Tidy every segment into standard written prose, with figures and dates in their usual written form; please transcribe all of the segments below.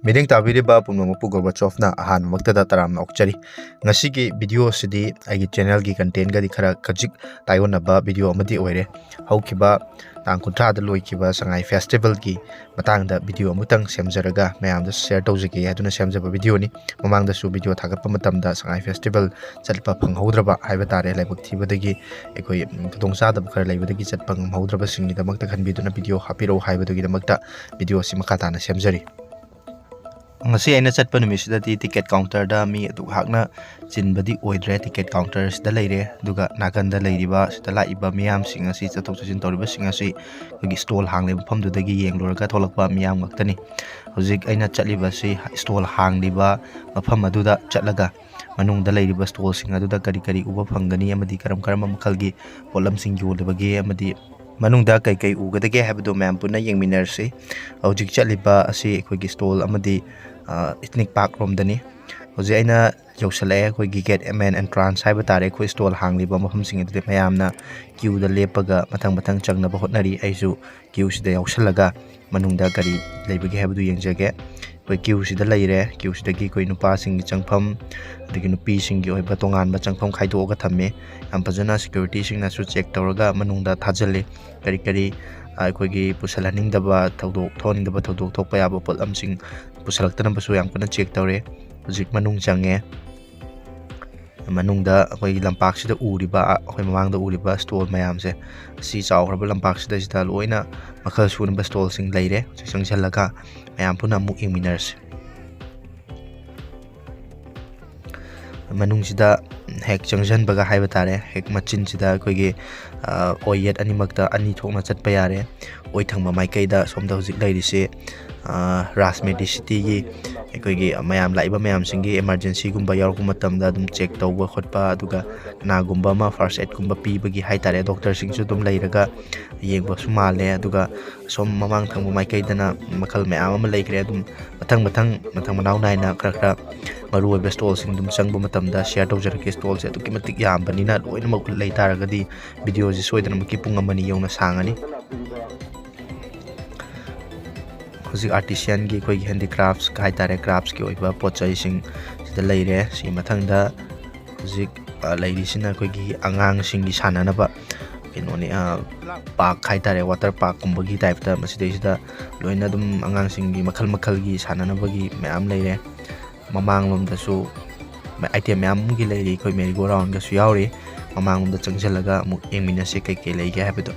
Meeting tabiriba pumnamupu Gorbachov na ahan maktada taramna okchari ngasigi video sidi agi channel gi content ga di khara kajik tayoonaba video amadi oire haukiba tang kunthra da loikiba Sangai festival gi matangda video amutang semjaraga mayamda share tawjagi aduna semjaba video ni mamangda su video thagatpa matamda Sangai festival chatpa phanghodraba haiba tare laibak thibadagi ekoi khudongsa da khara laibadagi chatpa nghamhodraba singi damakta khanbiduna video hapiro haibadagi damakta video simakata na semjari ngasi aina chatpa numisida ti ticket counter da mi adu hakna chinbadi oidre ticket counters da leire duga naganda leiriba sita laiba miyam sing asi chatok chachin toriba sing asi gi stall hangle pham du dagi yenglorga tholakpa miyam ngaktani hojik aina chatliba si stall hangliba mafam aduda chatlaga manung da leiriba stall sing aduda kari kari uba phangani amadi karam makhalgi potlamsing yolibagi amadi manungda kai ugadage habdo ma'am puna yengminarsi hojik chatliba asi ekhoi stall amadi ethnic park rom dani hoje aina yoksale khoi gi gate main entrance haiba tare khoi stall hangliba mafam sing ade mayamna queue da lepaga mathang changnaba hotnari aisu queue sida yoksalaga manungda kari leibagi habdu yengjage khoi queue sida leire queue sida gi khoi nupa sing changpham adigi nupi sing gi oiba tongan ba changpham khaido ga thamme am pajana security sing na su check tawraga manungda thajale kari khoi gi pusalaning daba thodok thoning daba thodok thokpa yaba potlam sing pusalakta na basu yang pana check tawre hojik manung change manungda khoi lampak sida uriba khoi mamangda uriba stall mayam se si chawraba lampak sida sida loina makhal sun ba stall sing leire changchalaga mayam puna mu ingminers manung sida hek changjan baga haiba tare hek machin sida khoi gi oyet animakta ani thokna chatpa yare oithangma maikaida somda hojik leirisi Rasmedicity gi ekoigi mayam laiba mayam singi emergency gumba yarku matamda dum check tawba khotpa aduga na gumba ma first aid gumba pibagi haitare doctor singsu dum leiraga yengba sumale aduga som mamang thangba maikaidana makhal mayam ama leikre dum mathang manau naina kra maru oiba stall sing dum changba matamda share tawjarake stall se aduki matik yambanina loina mak leitaragadi video ji soidana maki pung amani yona sangani hojik artisan gi koi handicrafts kai tare crafts ki oiba pochai sing sida leire si mathangda hojik leiri sina koi gi angang sing gi sananaba kinoni park kai tare water park kumbagi type ta maside sida loina dum angang sing gi makhal gi sananaba gi mayam leire mamang lom da su item mayam gi leiri koi merry go round ga su yauri mamang lom da changchalaga mu engmina se kai leige habido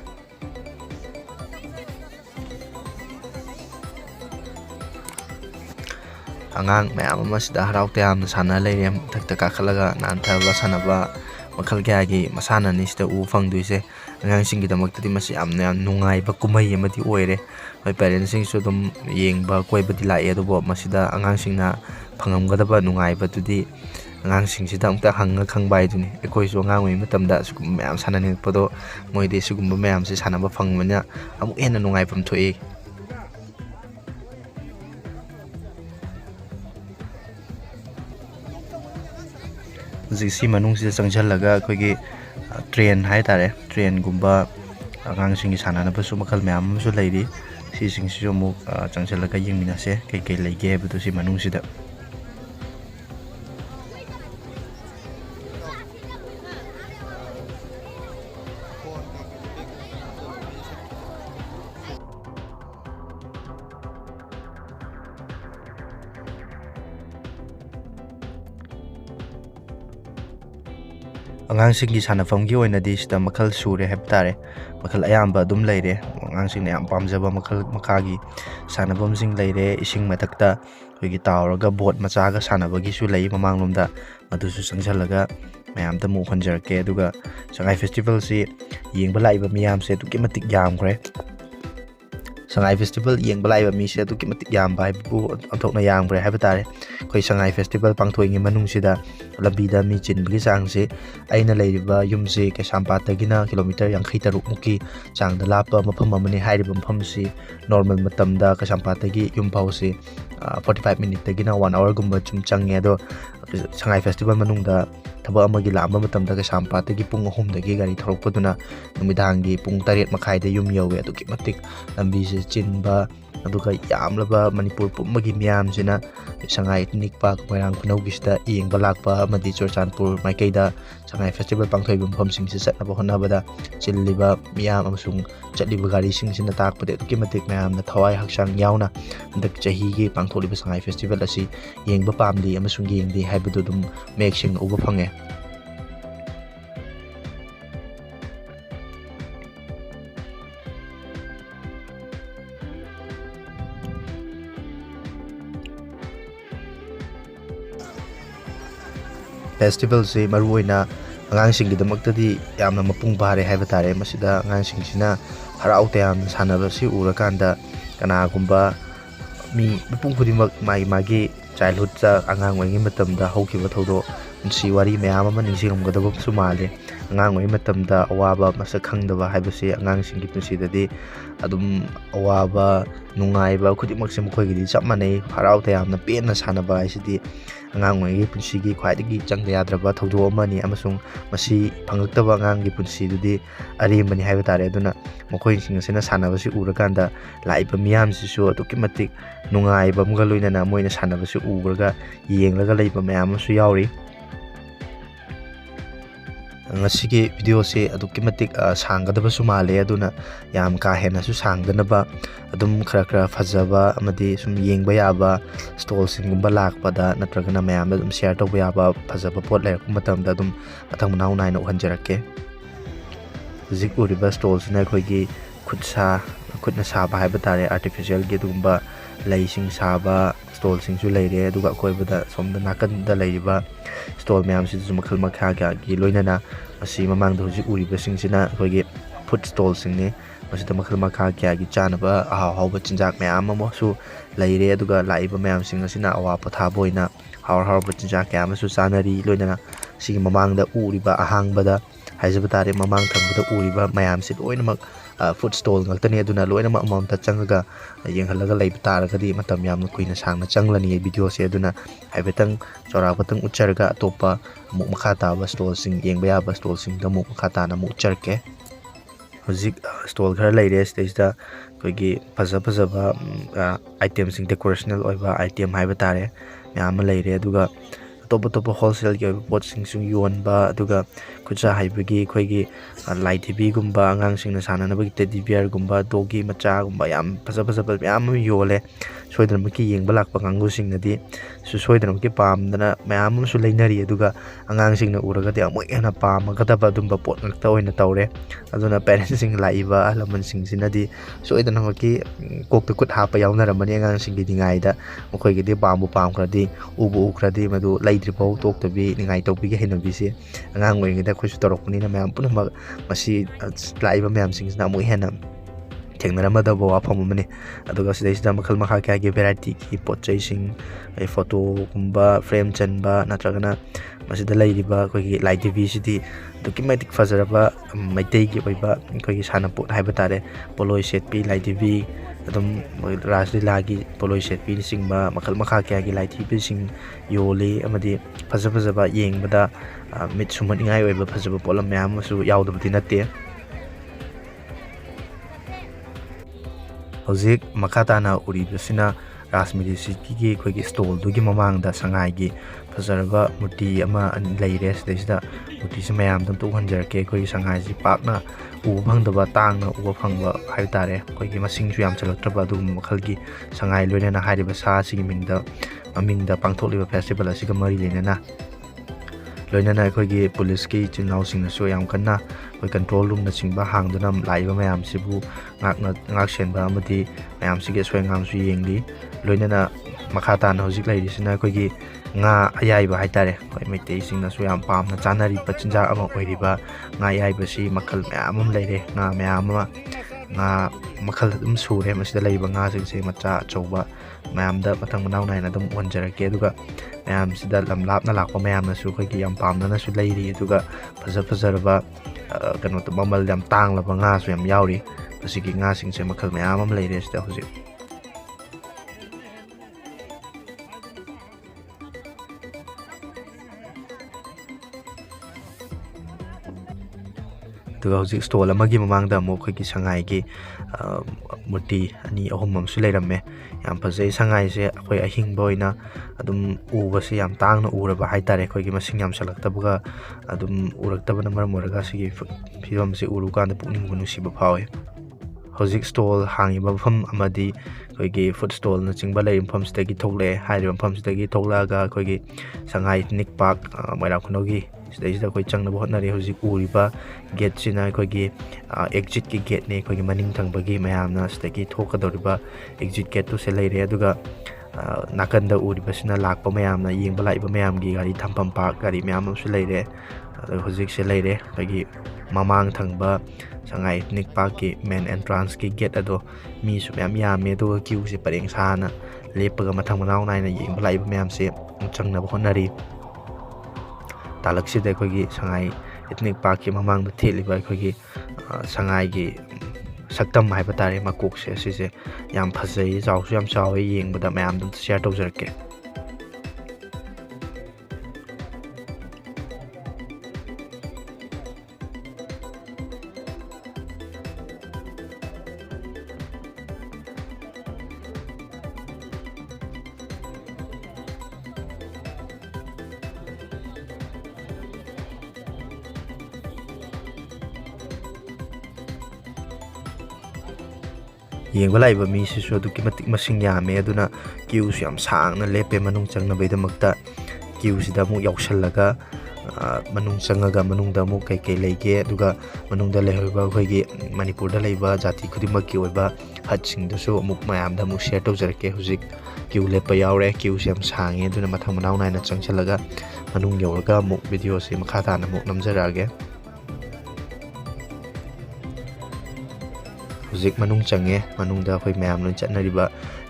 angang mayam ama sida haraute am sana leire thakta kakhalaga nantha sanaba makhal gi masana ni sida u phangduise angang sing gi damakta di masi amna nungai ba kumai amadi oire hoi parents sing su dum yengba koibadi lae adubo masida angang singna phangamgadaba nungai ba tudi angang sing sida amta hanga khangbai duni ekoi so angang oi matamda sugum mayam sanani podo moide sugum mayam se sanaba phangmanya amu ena nungai pam thoi jisi manung sida changchalaga khoi train hai tare train gumba angang sing gi sanana basu makal mayam su leiri si sing su mu changchalaga yengmina se kai leige butu si manung sida angang sing gi sanafam gi oina di sida makhal sure heptare makhal ayamba dum leire angang sing yam pamjaba makhal makagi sanabam sing leire ising matakta gi tawraga boat macha ga sanabagi su lei mamanglomda madu su sangchalaga mayam ta mu khonjarke aduga Sangai festival si yengba laiba miyam se tuki matik yamgre Sangai festival yengba laiba mi se tuki matik yamba bu anthokna yamgre haibtare khoi Sangai festival pangthoingi manung sida labida mi chinbgi changse aina leiriba yumse Kaisampatagina kilometer 53 muki changda lapa mafam amani hairiba mafam si normal matamda Kaisampatagi yumpause 45 minute tagina 1 hour gumba chum change ado Sangai Festival manungda thaba amagi lamba matamda Kaisampatagi pung 3dagi gari thorokpaduna numidangi pung 7 makhai yum yawe aduki matik lambi se chinba aduga yamlaba Manipur pummagi miyam sina Sangai nikpa Moirang Khunou gisda yengba lakpa amadi Churachandpur maikaida Sangai Festival pangthoi bumpham sing se satnaba honabada chilliba miyam amasung chatliba gari sing sina takpade aduki matik mayamna thawai haksang yauna handak chahi gi pangtholiba Sangai Festival asi yengba pamdi amasung yengdi haibadu dum mek sing uba phange. Festival se maruina angangsinggidamakta yamna mapung pare haiba tare masida angangsingina harau tayam sanabasi urakanda kanagumba mi mapung khudimak magi childhood cha angang oingi matamda haukiba thodo si wari mayam ama ningsingramgadaba sumale angang oingi matamda awaba masak khangdaba haibase angangsinggi punsidadi adum awaba nungaiba khudimaks mukhoigidi chap manei harau tayamna penna sanaba haisidi angang oingi punsigi khwaidagi changda yadraba thodo amani amasung masi phangaktaba angangi punsidudi arembani haiba tare aduna mokhoisingasina sanabasi urakanda laiba miyamsisu aduki matik nungaiba amga loinana moina sanabasi ubraga yenglaga leiba mayam asu yauri. Ngasigi video se aduki matik sanggadaba su male aduna yam ka hena su sangdanaba adum khara fajaba amadi sum yengba yaba stall singumba lakpada natragana mayam adum share tawba yaba fajaba pot lairku matamda adum mathang manau naina uhanjarake. Zik uriba stall sina khoigi khutna saba haiba tare artificial gi dugumba laising saba stall singsu leire aduga koibada somda nakanda leiriba stall mayam si makhal makha gi loinana masi mamangda hujik uriba singsina khoigi food stall singni masida makhal makha gi chanaba ahawba chinjak mayam amo su leire aduga laiba mayam sing asina awa patha boina hawba chinjak mayam su chanari loinana sigi mamangda uriba ahangbada haijaba tare mamang thambada uriba mayam si loinamak food stall ngaktani aduna loinamak amamta changaga yenghalaga leiba taragadi matam yamna kuina sangna changlani video se aduna haibetang chorabatang ucharga atopa muk makha taba stall sing yengba yaba stall sing da muk makha tana muk charke hojik stall khara leire stage da koigi fajaba item sing decorational oiba item haiba tare yam leire aduga topa wholesale gi pot sing sung yonba aduga kucha haibagi khoigi light tv gumba angang singna sananabagi teddy bear gumba dogi macha gumba yam fajaba yam yole soidanamaki yengba lakpa kangu singnadi su soidanamaki pamdana mayam su leinari aduga angang singna uragadi amoi hena pamagadaba dumba pot ngakta oina tawre aduna parents sing laiba alaman sing sinadi soidanamaki kokta kut hapa yaunaramani angang singi dingaida mokhoi gi pambu pamkradi ubu ukradi madu laidripau toktabi ningai tawbi gi henabisi angang oingida khoisu torokpani na mayam punamak masi laiba mayam singsna amoi hena thengnaramada bo afam mani aduga sidaisida makhal makha kya gi variety ki potchai sing ai photo kumba frame chanba natragana masida lairiba kogi light tv sidi duki matic fajaraba maitei gi oiba kogi sanapot haiba tare poloi set pi light tv adum rajlila gi poloi set pi singba makhal makha kya gi light tv sing yole amadi fajaba yengbada mit suman ingai oiba fajaba polam mayam su yaudabdi natte. Hojik makatana uribasina Rasmidi City khoigi stall dugi mamangda Sangai gi fajaraba murti ama leire sida murti se mayam dam tu hanjarke khoigi Sangai ji pakna uba phangdaba tangna uba phangba haitare khoigi masing su yam chalaktraba dum makhalgi Sangai loinana hairiba sa sigi mingda pangtholiba festival asiga mari lenana loinana khoigi police ki chinau singna so yam kanna koi control room na singba hangduna laiba mayam sibu ngak senba amadi mayam sige swengam su yengli loinana makhata na hojik lairi sina koigi nga ayaiba haitare koi meitei singna su yam pamna chanari pachinja ama oiriba nga ayaiba si makhal mayam leire nga mayam nga makhal dum sure masida leiba nga singse macha chauba mayamda matang manau naina dum wanjarake aduga mayam sida lamlapna lakpa mayamna su koigi yam pamna na su leiri aduga fajaraba kano to mamal yam tanglaba nga su yam yauri masigi nga singse makhal mayam am leire sida hojik. ꯑꯗꯨꯒ ꯍꯧꯖꯤꯛ stall ꯑꯃꯒꯤ ꯃꯃꯥꯡꯗ ꯑꯃꯨꯛ ꯑꯩꯈꯣꯏꯒꯤ ꯁꯉꯥꯏꯒꯤ ꯃꯨꯔꯇꯤ ꯑꯅꯤ ꯑꯍꯨꯝ ꯑꯃꯁꯨ ꯂꯩꯔꯝꯃꯦ ꯌꯥꯝ ꯐꯖꯩ ꯁꯉꯥꯏꯁꯦ ꯑꯩꯈꯣꯏ ꯑꯍꯤꯡꯕ ꯑꯣꯏꯅ ꯑꯗꯨꯝ ꯎꯕꯁꯦ ꯌꯥꯝ ꯇꯥꯡꯅ ꯎꯔꯕ ꯍꯥꯏꯇꯥꯔꯦ ꯑꯩꯈꯣꯏꯒꯤ ꯃꯁꯤꯡ ꯌꯥꯝꯁꯜꯂꯛꯇꯕꯒ ꯑꯗꯨꯝ ꯎꯔꯛꯇꯕꯅ ꯃꯔꯝ ꯑꯣꯏꯔꯒ ꯁꯤꯒꯤ ꯐꯤꯕꯝꯁꯦ ꯎꯔꯨꯀꯥꯟꯗ ꯄꯨꯛꯅꯤꯡꯕꯨ ꯅꯨꯡꯁꯤꯕ ꯐꯥꯎꯋꯦ ꯍꯧꯖꯤꯛ ꯁ꯭ꯇꯣꯜ ꯍꯥꯡꯉꯤꯕ ꯃꯐꯝ ꯑꯃꯗꯤ ꯑꯩꯈꯣꯏꯒꯤ ꯐꯨꯗ ꯁ꯭ꯇꯣꯜꯅꯆꯤꯡꯕ ꯂꯩꯔꯤꯕ ꯃꯐꯝꯁꯤꯗꯒꯤ ꯊꯣꯛꯂꯛꯑꯦ ꯍꯥꯏꯔꯤꯕ ꯃꯐꯝꯁꯤꯗꯒꯤ ꯊꯣꯛꯂꯛꯑꯒ ꯑꯩꯈꯣꯏꯒꯤ ꯁꯉꯥꯏ ꯏꯊꯅꯤꯛ ꯄꯥर्क ꯃꯣꯏꯔꯥꯡ ꯈꯨꯅꯧꯒꯤ ꯁꯤꯗꯩꯁꯤꯗ ꯑꯩꯈꯣꯏ ꯆꯪꯅꯕ ꯍꯣꯠꯅꯔꯤ ꯍꯧꯖꯤꯛ ꯎꯔꯤꯕ ꯒꯦꯠꯁꯤꯅ ꯑꯩꯈꯣꯏꯒꯤ ꯑꯦꯛꯖꯤꯠꯀꯤ ꯒꯦꯠꯅꯤ ꯑꯩꯈꯣꯏꯒꯤ ꯃꯅꯤꯡ ꯊꯪꯕꯒꯤ ꯃꯌꯥꯝꯅ ꯁꯤꯗꯒꯤ ꯊꯣꯛꯀꯗꯧꯔꯤꯕ ꯑꯦꯛꯖꯤꯠ ꯒꯦꯠꯇꯨꯁꯦ ꯂꯩꯔꯦ ꯑꯗꯨꯒ ꯅꯥꯀꯟꯗ ꯎꯔꯤꯕꯁꯤꯅ ꯂꯥꯛꯄ ꯃꯌꯥꯝꯅ ꯌꯦꯡꯕ ꯂꯥꯛꯏꯕ ꯃꯌꯥꯝꯒꯤ ꯒꯥꯔꯤ ꯊꯝꯐꯝ ꯄꯥर्क ꯒꯥꯔꯤ ꯃꯌꯥꯝ ꯑꯃꯁꯨ ꯂꯩꯔꯦ ꯑꯗꯨꯒ ꯍꯧꯖꯤꯛꯁꯦ ꯂꯩꯔꯦ ꯑꯩꯈꯣꯏꯒꯤ ꯃꯃꯥꯡ ꯊꯪꯕ ꯁꯉꯥꯏ ꯏꯊꯅꯤꯛ ꯄꯥर्कꯀꯤ ꯃꯦꯟ ꯑꯦꯟꯇ꯭ꯔꯥꯟꯁꯀꯤ ꯒꯦꯠ ꯑꯗꯣ ꯃꯤꯁꯨ ꯃꯌꯥꯝ ꯌꯥꯝꯃꯦ ꯑꯗꯨꯒ ꯀ꯭ꯌꯨꯁꯦ ꯄꯔꯦꯡ ꯁꯥꯅ ꯂꯦꯞꯄꯒ ꯃꯊꯪ ꯃꯅꯥꯎ ꯅꯥꯏꯅ ꯌꯦꯡꯕ ꯂꯥꯛꯏꯕ ꯃꯌꯥꯝꯁꯦ ꯆꯪꯅꯕ ꯍꯣꯠꯅꯔꯤ ꯇꯥꯂꯛꯁꯤꯗ ꯑꯩꯈꯣꯏꯒꯤ ꯁꯉꯥꯏ ꯏꯊꯅꯤꯛ ꯄꯥर्कꯀꯤ ꯃꯃꯥꯡꯗ ꯊꯦꯠꯂꯤꯕ ꯑꯩꯈꯣꯏꯒꯤ ꯁꯉꯥꯏꯒꯤ ꯁꯛꯇꯝ ꯍꯥꯏꯕ ꯇꯥꯔꯦ ꯃꯀꯣꯛꯁꯦ ꯑꯁꯤꯁꯦ ꯌꯥꯝ ꯐꯖꯩ ꯆꯥꯎꯁꯨ ꯌꯥꯝ ꯆꯥꯎꯋꯦ ꯌꯦꯡꯕꯗ ꯃꯌꯥꯝꯗ ꯑꯝꯇ ꯁꯤꯌꯔ ꯇꯧꯖꯔꯛꯀꯦ ꯌꯦꯡꯕ ꯂꯥꯛꯏꯕ ꯃꯤꯁꯤꯁꯨ ꯑꯗꯨꯛꯀꯤ ꯃꯇꯤꯛ ꯃꯁꯤꯡ ꯌꯥꯝꯃꯦ ꯑꯗꯨꯅ ꯀ꯭ꯌꯨꯁꯨ ꯌꯥꯝ ꯁꯥꯡꯅ ꯂꯦꯞꯄꯦ ꯃꯅꯨꯡ ꯆꯪꯅꯕꯒꯤꯗꯃꯛꯇ ꯀ꯭ꯌꯨꯁꯤꯗ ꯑꯃꯨꯛ ꯌꯧꯁꯜꯂꯒ ꯃꯅꯨꯡ ꯆꯪꯉꯒ ꯃꯅꯨꯡꯗ ꯑꯃꯨꯛ ꯀꯩꯀꯩ ꯂꯩꯒꯦ ꯑꯗꯨꯒ ꯃꯅꯨꯡꯗ ꯂꯩꯍꯧꯔꯤꯕ ꯑꯩꯈꯣꯏꯒꯤ ꯃꯅꯤꯄꯨꯔꯗ ꯂꯩꯕ ꯖꯥꯇꯤ ꯈꯨꯗꯤꯡꯃꯛꯀꯤ ꯑꯣꯏꯕ ꯍꯠꯁꯤꯡꯗꯨꯁꯨ ꯑꯃꯨꯛ ꯃꯌꯥꯝꯗ ꯑꯃꯨꯛ ꯁꯤꯌꯔ ꯇꯧꯖꯔꯛꯀꯦ ꯍꯧꯖꯤꯛ ꯀ꯭ꯌꯨ ꯂꯦꯞꯄ ꯌꯥꯎꯔꯦ ꯀ꯭ꯌꯨꯁꯦ ꯌꯥꯝ ꯁꯥꯡꯉꯦ ꯑꯗꯨꯅ ꯃꯊꯪ ꯃꯅꯥꯎ ナꯏꯅ ꯆꯪꯁꯜꯂꯒ ꯃꯅꯨꯡ ꯌꯧꯔꯒ ꯑꯃꯨꯛ ꯚꯤꯗꯤꯑꯣꯁꯦ ꯃꯈꯥ ꯇꯥꯅ ꯑꯃꯨꯛ ꯅꯝꯖꯔꯛꯑꯒꯦ ꯍꯧꯖꯤꯛ ꯃꯅꯨꯡ ꯆꯪꯉꯦ ꯃꯅꯨꯡꯗ ꯑꯩꯈꯣꯏ ꯃꯌꯥꯝ ꯂꯣꯏ ꯆꯠꯅꯔꯤꯕ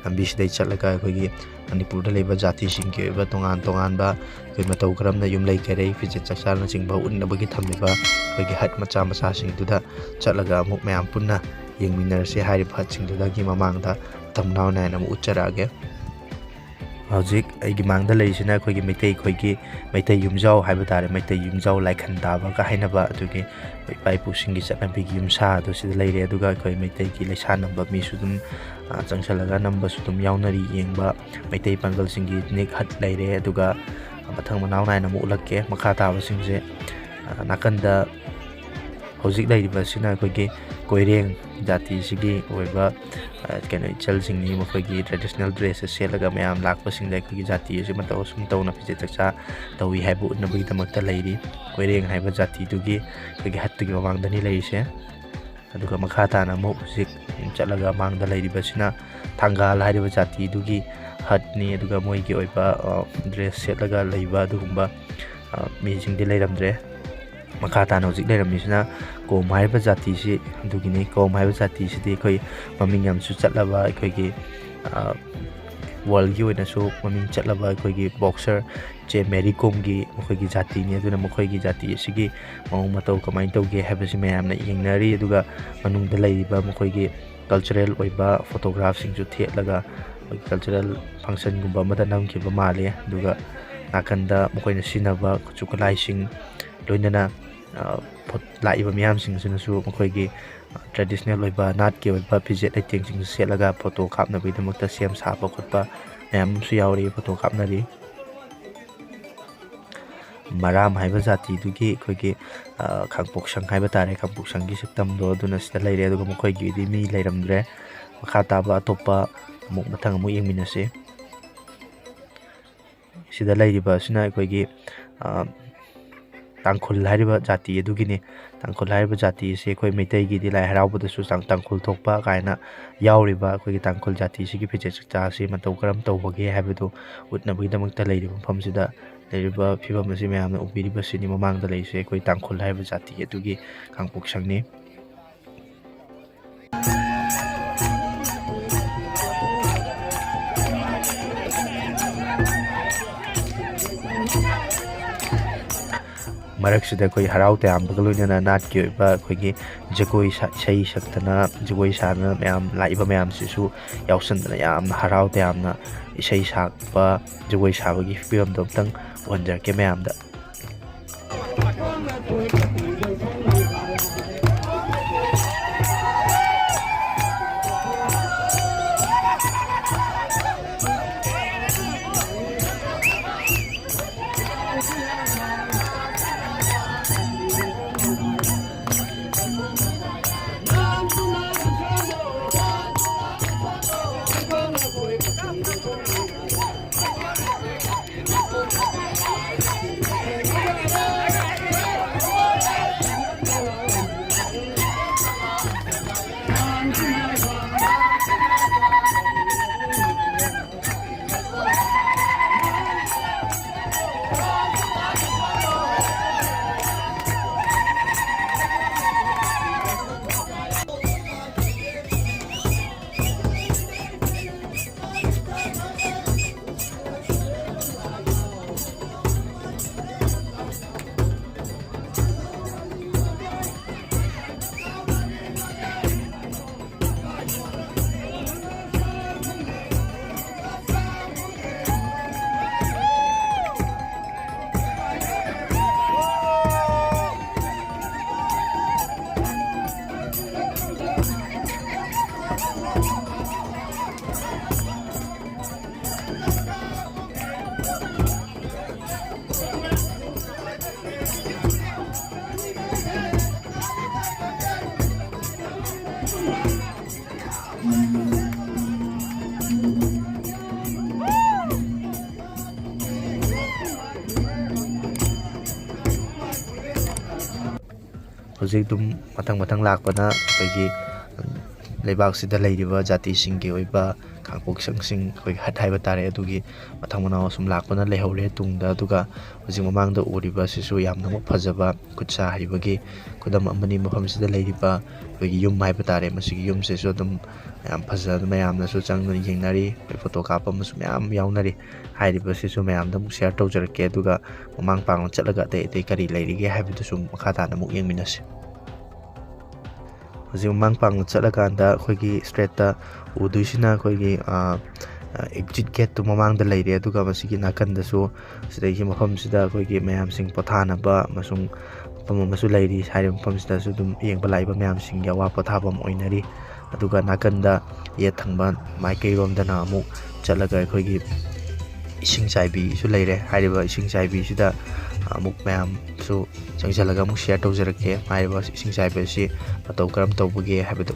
ꯂꯝꯕꯤꯁꯤꯗꯩ ꯆꯠꯂꯒ ꯑꯩꯈꯣꯏꯒꯤ ꯃꯅꯤꯄꯨꯔꯗ ꯂꯩꯕ ꯖꯥꯇꯤꯁꯤꯡꯒꯤ ꯑꯣꯏꯕ ꯇꯣꯉꯥꯟ ꯇꯣꯉꯥꯟꯕ ꯑꯩꯈꯣꯏ ꯃꯇꯧ ꯀꯔꯝꯅ ꯌꯨꯝꯂꯩ ꯀꯩꯔꯩ ꯐꯤꯖꯦꯠ ꯆꯥꯛꯆꯥꯅꯆꯤꯡꯕ ꯎꯠꯅꯕꯒꯤ ꯊꯝꯂꯤꯕ ꯑꯩꯈꯣꯏꯒꯤ ꯍꯠ ꯃꯆꯥ ꯃꯆꯥꯁꯤꯡꯗꯨꯗ ꯆꯠꯂꯒ ꯑꯃꯨꯛ ꯃꯌꯥꯝ ꯄꯨꯟꯅ ꯌꯦꯡꯃꯤꯟꯅꯔꯁꯤ ꯍꯥꯏꯔꯤꯕ ꯍꯠꯁꯤꯡꯗꯨꯗꯒꯤ ꯃꯃꯥꯡꯗ ꯃꯊꯪ ꯃꯅꯥꯎ ꯅꯥꯏꯅ ꯑꯃꯨꯛ ꯎꯠꯆꯔꯛꯑꯒꯦ ꯍꯧꯖꯤꯛ ꯑꯩꯒꯤ ꯃꯥꯡꯗ ꯂꯩꯔꯤꯁꯤꯅ ꯑꯩꯈꯣꯏꯒꯤ ꯃꯩꯇꯩ ꯌꯨꯝꯖꯥꯎ ꯍꯥꯏꯕ ꯇꯥꯔꯦ ꯃꯩꯇꯩ ꯌꯨꯝꯖꯥꯎ ꯂꯥꯏꯈꯟ ꯇꯥꯕꯒ ꯍꯥꯏꯅꯕ ꯑꯗꯨꯒꯤ ꯏꯄꯥ ꯏꯄꯨꯁꯤꯡꯒꯤ ꯆꯠꯅꯕꯤꯒꯤ ꯌꯨꯝꯁꯥ ꯑꯗꯨ ꯁꯤꯗ ꯂꯩꯔꯦ ꯑꯗꯨꯒ ꯑꯩꯈꯣꯏ ꯃꯩꯇꯩꯒꯤ ꯂꯩꯁꯥ ꯅꯝꯕ ꯃꯤꯁꯨ ꯑꯗꯨꯝ ꯆꯪꯁꯜꯂꯒ ꯅꯝꯕꯁꯨ ꯑꯗꯨꯝ ꯌꯥꯎꯅꯔꯤ ꯌꯦꯡꯕ ꯃꯩꯇꯩ ꯄꯥꯡꯒꯜꯁꯤꯡꯒꯤ ꯏꯊꯅꯤꯛ ꯍꯠ ꯂꯩꯔꯦ ꯑꯗꯨꯒ ꯃꯊꯪ ꯃꯅꯥꯎ ꯅꯥꯏꯅ ꯑꯃꯨꯛ ꯎꯠꯂꯛꯀꯦ ꯃꯈꯥ ꯇꯥꯕꯁꯤꯡꯁꯦ ꯅꯥꯀꯟꯗ ꯍꯧꯖꯤꯛ ꯂꯩꯔꯤꯕꯁꯤꯅ ꯑꯩꯈꯣꯏꯒꯤ ꯀꯣꯏꯔꯦꯡ ꯖꯥꯇꯤꯁꯤꯒꯤ ꯑꯣꯏꯕ ꯏꯆꯜꯁꯤꯡꯅꯤ ꯃꯈꯣꯏꯒꯤ ꯇ꯭ꯔꯦꯗꯤꯁꯅꯦꯜ ꯗ꯭ꯔꯦꯁꯁꯦ ꯁꯦꯠꯂꯒ ꯃꯌꯥꯝ ꯂꯥꯛꯄꯁꯤꯡꯗ ꯑꯩꯈꯣꯏꯒꯤ ꯖꯥꯇꯤ ꯑꯁꯤ ꯃꯇꯧ ꯑꯁꯨꯝ ꯇꯧꯅ ꯐꯤꯖꯦꯠ ꯆꯛꯆꯥ ꯇꯧꯏ ꯍꯥꯏꯕ ꯎꯠꯅꯕꯒꯤꯗꯃꯛꯇ ꯂꯩꯔꯤ ꯀꯣꯏꯔꯦꯡ ꯍꯥꯏꯕ ꯖꯥꯇꯤꯗꯨꯒꯤ ꯑꯩꯈꯣꯏꯒꯤ ꯍꯠꯇꯨꯒꯤ ꯃꯃꯥꯡꯗꯅꯤ ꯂꯩꯔꯤꯁꯦ ꯑꯗꯨꯒ ꯃꯈꯥ ꯇꯥꯅ ꯑꯃꯨꯛ ꯍꯧꯖꯤꯛ ꯆꯠꯂꯒ ꯃꯥꯡꯗ ꯂꯩꯔꯤꯕꯁꯤꯅ ꯊꯥꯡꯒꯥꯜ ꯍꯥꯏꯔꯤꯕ ꯖꯥꯇꯤꯗꯨꯒꯤ ꯍꯠꯅꯤ ꯑꯗꯨꯒ ꯃꯣꯏꯒꯤ ꯑꯣꯏꯕ ꯗ꯭ꯔꯦꯁ ꯁꯦꯠꯂꯒ ꯂꯩꯕ ꯑꯗꯨꯒꯨꯝꯕ ꯃꯤꯁꯤꯡꯗꯤ ꯂꯩꯔꯝꯗ꯭ꯔꯦ ꯃꯈꯥ ꯇꯥꯅ ꯍꯧꯖꯤꯛ ꯂꯩꯔꯝꯃꯤꯁꯤꯅ ꯀꯣꯝ ꯍꯥꯏꯔꯤꯕ ꯖꯥꯇꯤꯁꯤ ꯑꯗꯨꯒꯤꯅꯤ ꯀꯣꯝ ꯍꯥꯏꯕ ꯖꯥꯇꯤꯁꯤꯗꯤ ꯑꯩꯈꯣꯏ ꯃꯃꯤꯡ ꯌꯥꯝꯁꯨ ꯆꯠꯂꯕ ꯑꯩꯈꯣꯏꯒꯤ ꯋꯥꯔꯜꯒꯤ ꯑꯣꯏꯅꯁꯨ ꯃꯃꯤꯡ ꯆꯠꯂꯕ ꯑꯩꯈꯣꯏꯒꯤ ꯕꯣꯛꯁꯔ ꯆꯦ ꯃꯦꯔꯤ ꯀꯣꯝꯒꯤ ꯃꯈꯣꯏꯒꯤ ꯖꯥꯇꯤꯅꯤ ꯑꯗꯨꯅ ꯃꯈꯣꯏꯒꯤ ꯖꯥꯇꯤ ꯑꯁꯤꯒꯤ ꯃꯑꯣꯡ ꯃꯇꯧ ꯀꯃꯥꯏꯅ ꯇꯧꯒꯦ ꯍꯥꯏꯕꯁꯤ ꯃꯌꯥꯝꯅ ꯌꯦꯡꯅꯔꯤ ꯑꯗꯨꯒ ꯃꯅꯨꯡꯗ ꯂꯩꯔꯤꯕ ꯃꯈꯣꯏꯒꯤ ꯀꯜꯆꯔꯦꯜ ꯑꯣꯏꯕ ꯐꯣꯇꯣꯒ꯭ꯔꯥꯐꯁꯤꯡꯁꯨ ꯊꯦꯠꯂꯒ ꯑꯩꯈꯣꯏꯒꯤ ꯀꯜꯆꯔꯦꯜ ꯐꯪꯁꯟꯒꯨꯝꯕ ꯑꯃꯗ ꯅꯝꯈꯤꯕ ꯃꯥꯜꯂꯤ ꯑꯗꯨꯒ ꯅꯥꯀꯟꯗ ꯃꯈꯣꯏꯅ ꯁꯤꯖꯤꯟꯅꯕ ꯈꯨꯠꯁꯨ ꯈꯨꯠꯂꯥꯏꯁꯤꯡ ꯂꯣꯏꯅꯅ ꯂꯥꯛꯏꯕ ꯃꯤꯌꯥꯝꯁꯤꯡꯁꯤꯅꯁꯨ ꯃꯈꯣꯏꯒꯤ ꯇ꯭ꯔꯦꯗꯤꯁꯅꯦꯜ ꯑꯣꯏꯕ ꯅꯥꯠꯀꯤ ꯑꯣꯏꯕ ꯐꯤꯖꯦꯠ ꯂꯩꯇꯦꯡꯁꯤꯡ ꯁꯦꯠꯂꯒ ꯐꯣꯇꯣ ꯀꯥꯞꯅꯕꯒꯤꯗꯃꯛꯇ ꯁꯦꯝ ꯁꯥꯕ ꯈꯣꯠꯄ ꯃꯌꯥꯝ ꯑꯃꯁꯨ ꯌꯥꯎꯔꯤ ꯐꯣꯇꯣ ꯀꯥꯞꯅꯔꯤ ꯃꯔꯥꯝ ꯍꯥꯏꯕ ꯖꯥꯇꯤꯗꯨꯒꯤ ꯑꯩꯈꯣꯏꯒꯤ ꯈꯥꯡꯄꯣꯛꯁꯪ ꯍꯥꯏꯕ ꯇꯥꯔꯦ ꯈꯥꯡꯄꯣꯛꯁꯪꯒꯤ ꯁꯛꯇꯝꯗꯣ ꯑꯗꯨꯅ ꯁꯤꯗ ꯂꯩꯔꯦ ꯑꯗꯨꯒ ꯃꯈꯣꯏꯒꯤꯗꯤ ꯃꯤ ꯂꯩꯔꯝꯗ꯭ꯔꯦ ꯃꯈꯥ ꯇꯥꯕ ꯑꯇꯣꯞꯄ ꯃꯊꯪ ꯑꯃꯨꯛ ꯌꯦꯡꯃꯤꯟꯅꯁꯤ ꯁꯤꯗ ꯂꯩꯔꯤꯕ ꯑꯁꯤꯅ ꯑꯩꯈꯣꯏꯒꯤ ꯇꯥꯡꯈꯨꯜ ꯍꯥꯏꯔꯤꯕ ꯖꯥꯇꯤ ꯑꯗꯨꯒꯤꯅꯤ ꯇꯥꯡꯈꯨꯜ ꯍꯥꯏꯔꯤꯕ ꯖꯥꯇꯤ ꯑꯁꯤ ꯑꯩꯈꯣꯏ ꯃꯩꯇꯩꯒꯤꯗꯤ ꯂꯥꯏ ꯍꯔꯥꯎꯕꯗꯁꯨ ꯇꯥꯡꯈꯨꯜ ꯊꯣꯛꯄ ꯀꯥꯏꯅ ꯌꯥꯎꯔꯤꯕ ꯑꯩꯈꯣꯏꯒꯤ ꯇꯥꯡꯈꯨꯜ ꯖꯥꯇꯤꯁꯤꯒꯤ ꯐꯤꯖꯦꯠ ꯆꯛꯆꯥ ꯑꯁꯤ ꯃꯇꯧ ꯀꯔꯝ ꯇꯧꯕꯒꯦ ꯍꯥꯏꯕꯗꯨ ꯎꯠꯅꯕꯒꯤꯗꯃꯛꯇ ꯂꯩꯔꯤꯕ ꯃꯐꯝꯁꯤꯗ ꯂꯩꯔꯤꯕ ꯐꯤꯕꯝ ꯑꯁꯤ ꯃꯌꯥꯝꯅ ꯎꯕꯤꯔꯤꯕꯁꯤꯅꯤ ꯃꯃꯥꯡꯗ ꯂꯩꯔꯤꯁꯦ ꯑꯩꯈꯣꯏ ꯇꯥꯡꯈꯨꯜ ꯍꯥꯏꯔꯤꯕ ꯖꯥꯇꯤ ꯑꯗꯨꯒꯤ ꯈꯥꯡꯄꯣꯛꯁꯪꯅꯤ ꯃꯔꯛꯁꯤꯗ ꯑꯩꯈꯣꯏ ꯍꯔꯥꯎ ꯇꯌꯥꯝꯕꯒ ꯂꯣꯏꯅꯅ ꯅꯥꯠꯀꯤ ꯑꯣꯏꯕ ꯑꯩꯈꯣꯏꯒꯤ ꯖꯒꯣꯏ ꯏꯁꯩ ꯁꯛꯇꯅ ꯖꯒꯣꯏ ꯁꯥꯗꯅ ꯃꯌꯥꯝ ꯂꯥꯛꯏꯕ ꯃꯌꯥꯝꯁꯤꯁꯨ ꯌꯥꯎꯁꯟꯗꯅ ꯌꯥꯝꯅ ꯍꯔꯥꯎ ꯇꯌꯥꯝꯅ ꯏꯁꯩ ꯁꯛꯄ ꯖꯒꯣꯏ ꯁꯥꯕꯒꯤ ꯐꯤꯕꯝꯗꯣ ꯑꯝꯇꯪ ꯎꯍꯟꯖꯔꯛꯀꯦ ꯃꯌꯥꯝꯗ ꯍꯧꯖꯤꯛ ꯑꯗꯨꯝ ꯃꯊꯪ ꯂꯥꯛꯄꯅ ꯑꯩꯈꯣꯏꯒꯤ ꯂꯩꯕꯥꯛꯁꯤꯗ ꯂꯩꯔꯤꯕ ꯖꯥꯇꯤꯁꯤꯡꯒꯤ ꯑꯣꯏꯕ ꯀꯥꯡꯄꯣꯛꯁꯪꯁꯤꯡ ꯑꯩꯈꯣꯏꯒꯤ ꯍꯠ ꯍꯥꯏꯕ ꯇꯥꯔꯦ ꯑꯗꯨꯒꯤ ꯃꯊꯪ ꯃꯅꯥꯎ ꯁꯨꯝ ꯂꯥꯛꯄꯅ ꯂꯩꯍꯧꯔꯦ ꯇꯨꯡꯗ ꯑꯗꯨꯒ ꯍꯧꯖꯤꯛ ꯃꯃꯥꯡꯗ ꯎꯔꯤꯕ ꯑꯁꯤꯁꯨ ꯌꯥꯝꯅꯃꯛ ꯐꯖꯕ ꯈꯨꯠ ꯁꯥ ꯍꯩꯕꯒꯤ ꯈꯨꯗꯝ ꯑꯃꯅꯤ ꯃꯐꯝꯁꯤꯗ ꯂꯩꯔꯤꯕ ꯑꯩꯈꯣꯏꯒꯤ ꯌꯨꯝ ꯍꯥꯏꯕ ꯇꯥꯔꯦ ꯃꯁꯤꯒꯤ ꯌꯨꯝꯁꯤꯁꯨ ꯑꯗꯨꯝ ꯌꯥꯝ ꯐꯖꯅ ꯃꯌꯥꯝꯅꯁꯨ ꯆꯪꯗꯨꯅ ꯌꯦꯡꯅꯔꯤ ꯑꯩꯈꯣꯏ ꯐꯣꯇꯣ ꯀꯥꯞꯄ ꯑꯃꯁꯨ ꯃꯌꯥꯝ ꯌꯥꯎꯅꯔꯤ ꯍꯥꯏꯔꯤꯕꯁꯤꯁꯨ ꯃꯌꯥꯝꯗ ꯑꯃꯨꯛ ꯁꯤꯌꯔ ꯇꯧꯖꯔꯛꯀꯦ ꯑꯗꯨꯒ ꯃꯃꯥꯡ ꯄꯥꯡꯅ ꯆꯠꯂꯒ ꯑꯇꯩ ꯀꯔꯤ ꯂꯩꯔꯤꯒꯦ ꯍꯥꯏꯕꯗꯨꯁꯨ ꯃꯈꯥ ꯇꯥꯅ ꯑꯃꯨꯛ ꯌꯦꯡꯃꯤꯟꯅꯁꯤ ꯍꯧꯖꯤꯛ ꯃꯃꯥꯡ ꯄꯥꯡꯅ ꯆꯠꯂꯀꯥꯟꯗ ꯑꯩꯈꯣꯏꯒꯤ ꯁ꯭ꯇ꯭ꯔꯦꯠꯇ ꯎꯗꯣꯏꯁꯤꯅ ꯑꯩꯈꯣꯏꯒꯤ ꯑꯦꯛꯖꯤꯠ ꯒꯦꯠꯇꯨ ꯃꯃꯥꯡꯗ ꯂꯩꯔꯦ ꯑꯗꯨꯒ ꯃꯁꯤꯒꯤ ꯅꯥꯀꯟꯗꯁꯨ ꯁꯤꯗꯒꯤ ꯃꯐꯝꯁꯤꯗ ꯑꯩꯈꯣꯏꯒꯤ ꯃꯌꯥꯝꯁꯤꯡ ꯄꯣꯊꯥꯅꯕ ꯑꯃꯁꯨꯡ ꯃꯐꯝ ꯑꯃꯁꯨ ꯂꯩꯔꯤ ꯍꯥꯏꯔꯤꯕ ꯃꯐꯝꯁꯤꯗꯁꯨ ꯑꯗꯨꯝ ꯌꯦꯡꯕ ꯂꯥꯛꯏꯕ ꯃꯌꯥꯝꯁꯤꯡꯒꯤ ꯑꯋꯥ ꯄꯣꯊꯥꯐꯝ ꯑꯣꯏꯅꯔꯤ ꯑꯗꯨꯒ ꯅꯥꯀꯟꯗ ꯌꯦꯠ ꯊꯪꯕ ꯃꯥꯏꯀꯩꯔꯣꯝꯗꯅ ꯑꯃꯨꯛ ꯆꯠꯂꯒ ꯑꯩꯈꯣꯏꯒꯤ ꯏꯁꯤꯡ ꯆꯥꯏꯕꯤꯁꯨ ꯂꯩꯔꯦ ꯍꯥꯏꯔꯤꯕ ꯏꯁꯤꯡ ꯆꯥꯏꯕꯤꯁꯤꯗ ꯑꯃꯨꯛ ꯃꯌꯥꯝꯁꯨ ꯆꯪꯁꯤꯜꯂꯒ ꯑꯃꯨꯛ ꯁꯤꯌꯔ ꯇꯧꯖꯔꯛꯀꯦ ꯍꯥꯏꯔꯤꯕ ꯏꯁꯤꯡ ꯆꯥꯏꯕꯤ ꯑꯁꯤ ꯃꯇꯧ ꯀꯔꯝ ꯇꯧꯕꯒꯦ ꯍꯥꯏꯕꯗꯨ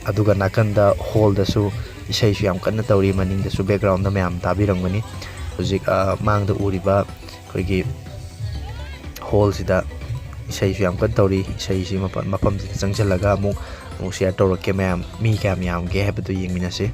ꯑꯗꯨꯒ ꯅꯥꯀꯟꯗ ꯍꯣꯜꯗꯁꯨ ꯏꯁꯩꯁꯨ ꯌꯥꯝ ꯀꯟꯅ ꯇꯧꯔꯤ ꯃꯅꯤꯡꯗꯁꯨ ꯕꯦꯛꯒ꯭ꯔꯥꯎꯟꯗ ꯃꯌꯥꯝ ꯇꯥꯕꯤꯔꯝꯒꯅꯤ ꯍꯧꯖꯤꯛ ꯃꯥꯡꯗ ꯎꯔꯤꯕ ꯑꯩꯈꯣꯏꯒꯤ ꯍꯣꯜꯁꯤꯗ ꯏꯁꯩꯁꯨ ꯌꯥꯝ ꯀꯟꯅ ꯇꯧꯔꯤ ꯏꯁꯩꯁꯤ ꯃꯐꯝꯁꯤꯗ ꯆꯪꯁꯤꯜꯂꯒ ꯑꯃꯨꯛ ꯁꯤꯌꯔ ꯇꯧꯔꯛꯀꯦ ꯃꯌꯥꯝ ꯃꯤ ꯀꯌꯥꯝ ꯌꯥꯝꯒꯦ ꯍꯥꯏꯕꯗꯨ ꯌꯦꯡꯃꯤꯟꯅꯁꯤ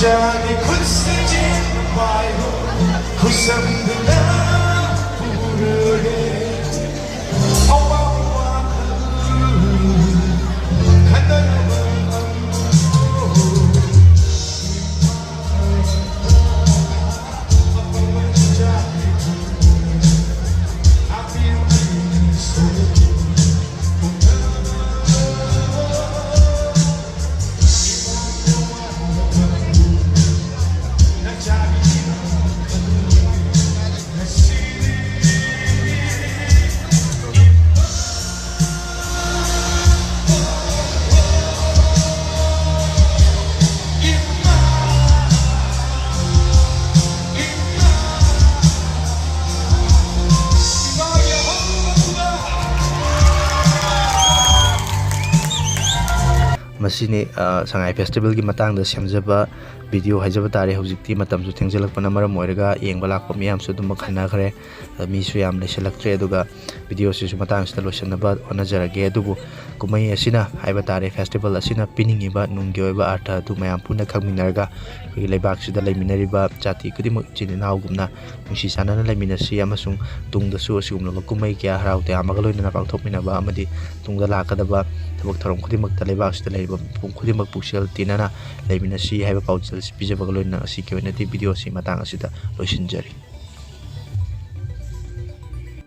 Jadi kusijin bayo kusamduna purure awawa kanaba ꯃꯁꯤꯅꯤ ꯁꯉꯥꯏ ꯐꯦꯁꯇꯤꯚꯦꯜꯒꯤ ꯃꯇꯥꯡꯗ ꯁꯦꯝꯖꯕ ꯚꯤꯗꯤꯑꯣ ꯍꯥꯏꯖꯕ ꯇꯥꯔꯦ ꯍꯧꯖꯤꯛꯇꯤ ꯃꯇꯝꯁꯨ ꯊꯦꯡꯖꯤꯜꯂꯛꯄꯅ ꯃꯔꯝ ꯑꯣꯏꯔꯒ ꯌꯦꯡꯕ ꯂꯥꯛꯄ ꯃꯤꯌꯥꯝꯁꯨ ꯑꯗꯨꯃꯛ ꯍꯟꯅꯈ꯭ꯔꯦ ꯃꯤꯁꯨ ꯌꯥꯝ ꯂꯩꯁꯤꯜꯂꯛꯇ꯭ꯔꯦ ꯑꯗꯨꯒ ꯚꯤꯗꯤꯑꯣꯁꯤꯁꯨ ꯃꯇꯥꯡꯁꯤꯗ ꯂꯣꯏꯁꯤꯟꯅꯕ ꯍꯣꯠꯅꯖꯔꯒꯦ ꯑꯗꯨꯕꯨ ꯀꯨꯝꯍꯩ ꯑꯁꯤꯅ ꯍꯥꯏꯕ ꯇꯥꯔꯦ ꯐꯦꯁꯇꯤꯚꯦꯜ ꯑꯁꯤꯅ ꯄꯤꯅꯤꯡꯉꯤꯕ ꯅꯨꯡꯒꯤ ꯑꯣꯏꯕ ꯑꯥꯔꯊ ꯑꯗꯨ ꯃꯌꯥꯝ ꯄꯨꯟꯅ ꯈꯪꯃꯤꯟꯅꯔꯒ ꯑꯩꯈꯣꯏꯒꯤ ꯂꯩꯕꯥꯛꯁꯤꯗ ꯂꯩꯃꯤꯟꯅꯔꯤꯕ ꯖꯥꯇꯤ ꯈꯨꯗꯤꯡꯃꯛ ꯏꯆꯤꯜ ꯏꯅꯥꯎꯒꯨꯝꯅ ꯅꯨꯡꯁꯤ ꯆꯥꯟꯅꯅ ꯂꯩꯃꯤꯟꯅꯁꯤ ꯑꯃꯁꯨꯡ ꯇꯨꯡꯗꯁꯨ ꯑꯁꯤꯒꯨꯝꯂꯕ ꯀꯨꯝꯍꯩ ꯀꯌꯥ ꯍꯔꯥꯎ ꯇꯌꯥꯝꯕꯒ ꯂꯣꯏꯅꯅ ꯄꯥꯡꯊꯣꯛꯃꯤꯟꯅꯕ ꯑꯃꯗꯤ ꯇꯨꯡꯗ ꯂꯥꯛꯀꯗꯕ ꯊꯕꯛ ꯊꯧꯔꯝ ꯈꯨꯗꯤꯡꯃꯛꯇ ꯂꯩꯕꯥꯛꯁꯤꯗ ꯂꯩꯔꯤꯕ ꯃꯤꯄꯨꯝ ꯈꯨꯗꯤꯡꯃꯛ ꯄꯨꯛꯆꯦꯜ ꯇꯤꯟꯅꯅ ꯂꯩꯃꯤꯟꯅꯁꯤ ꯍꯥꯏꯕ ꯄꯥꯎꯖꯦꯜ ꯄꯤꯖꯕꯒ ꯂꯣꯏꯅꯅ ꯑꯁꯤꯒꯤ ꯑꯣꯏꯅꯗꯤ ꯚꯤꯗꯤꯑꯣꯁꯤ ꯃꯇꯥꯡ ꯑꯁꯤꯗ ꯂꯣꯏꯁꯤꯟꯖꯔꯤ